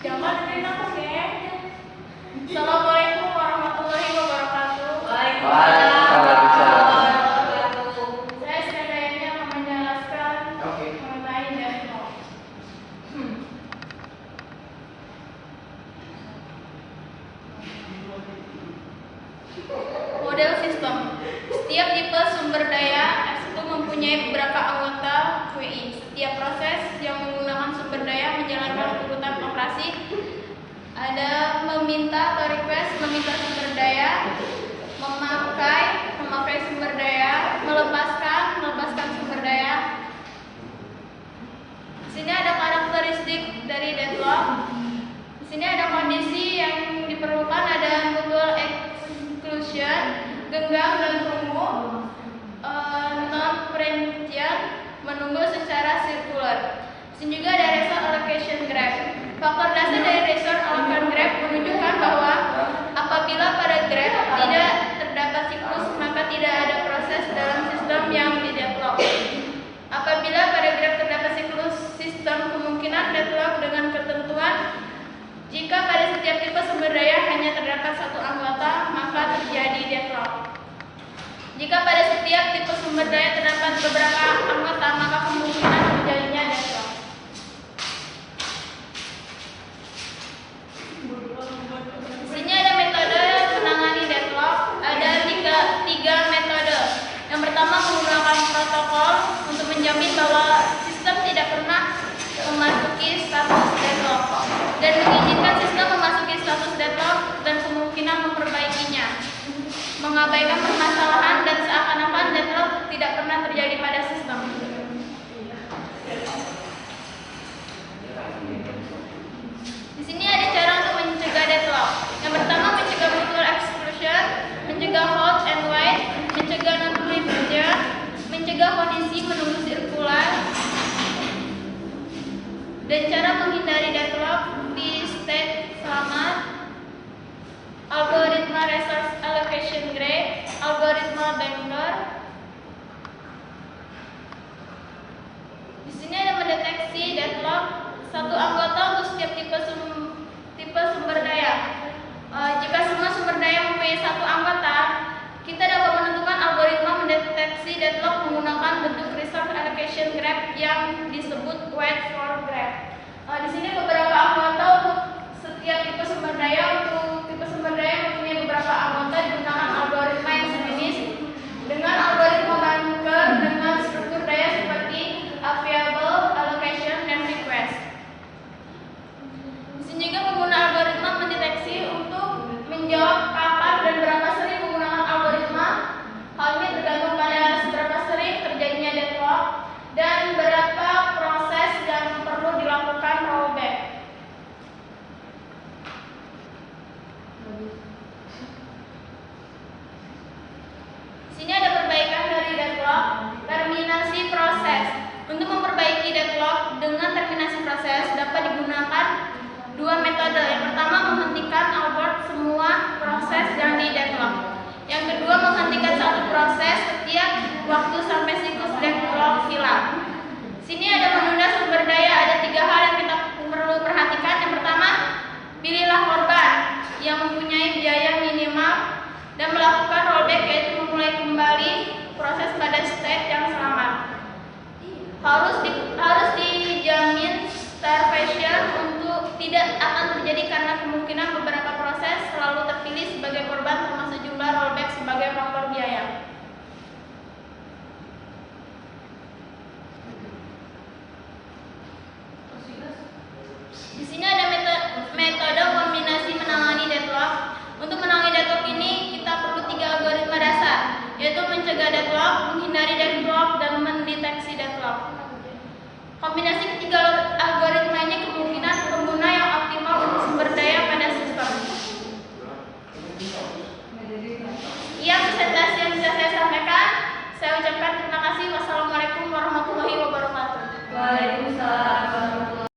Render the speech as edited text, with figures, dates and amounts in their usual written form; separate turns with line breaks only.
Jangan dengerin aku, geng. Assalamualaikum warahmatullahi wabarakatuh.
Waalaikumsalam.
Saya sekaliannya akan menjelaskan mengenai deadlock. Model sistem. Setiap tipe sumber daya S1 mempunyai beberapa anggota WI. Setiap proses yang menggunakan sumber daya menjalankan urutan operasi. Ada meminta atau request meminta sumber daya, memakai sumber daya, melepaskan sumber daya. Di sini ada karakteristik dari deadlock. Di sini ada kondisi yang diperlukan, ada mutual exclusion, genggam dan tunggu, non-preemption, menunggu secara sirkular. Di sini juga ada resource allocation graph. Faktor dasar dari resource allocation graph menunjukkan bahwa apabila pada graph tidak terdapat siklus, maka tidak ada proses dalam sistem yang di deadlock. Apabila pada graph terdapat siklus sistem, kemungkinan deadlock dengan ketentuan jika pada setiap tipe sumber daya hanya terdapat satu anggota, maka terjadi deadlock. Jika pada setiap tipe sumber daya terdapat beberapa anggota, maka kemungkinan terjadinya deadlock. Di sini ada metode menangani deadlock. Ada tiga metode. Yang pertama menggunakan protokol untuk menjamin bahwa sistem tidak pernah memasuki status deadlock dan mengizinkan sistem memasuki status deadlock dan kemungkinan memperbaikinya. Mengabaikan permasalahan dan seakan-akan deadlock tidak pernah terjadi pada sistem. Di sini ada cara untuk mencegah deadlock. Yang pertama mencegah mutual exclusion, mencegah hold and wait, mencegah non-preemption, mencegah kondisi menunggu sirkular. Dan cara menghindari deadlock di state selamat, algoritma resource allocation graph, algoritma banker. Di sini ada mendeteksi deadlock satu anggota untuk setiap tipe sumber daya. Jika semua sumber daya mempunyai satu anggota, kita dapat menentukan algoritma mendeteksi deadlock menggunakan bentuk resource allocation graph yang disebut Whiteford graph. Di sini beberapa anggota untuk setiap tipe sumber daya. Untuk tipe sumber daya mempunyai beberapa anggota digunakan algoritma yang sejenis dengan algoritma banker dengan struktur daya seperti available, allocation, dan request. Di sini juga pengguna algoritma mendeteksi untuk menjawab kapan dan berapa sering menggunakan algoritma. Hal ini tergantung pada seberapa sering terjadinya deadlock dan berapa proses yang perlu dilakukan rollback. Di sini ada perbaikan dari deadlock, terminasi proses. Untuk memperbaiki deadlock dengan terminasi proses dapat digunakan dua metode. Yang pertama menghentikan abort semua proses yang di deadlock. Yang kedua menghentikan satu proses setiap waktu sampai siklus deadlock hilang. Sini ada menunda sumber daya. Ada tiga hal yang kita perlu perhatikan. Yang pertama, pilihlah korban yang mempunyai biaya minimal dan melakukan rollback, yaitu memulai kembali proses pada state yang selamat. Harus dijamin starvation untuk tidak akan terjadi karena kemungkinan beberapa proses selalu terpilih sebagai korban, termasuk jumlah rollback sebagai faktor biaya. Di sini ada metode kombinasi menangani deadlock. Untuk menangani deadlock ini kita perlu tiga algoritma dasar, yaitu mencegah deadlock, menghindari deadlock, dan mendeteksi deadlock. Kombinasi ketiga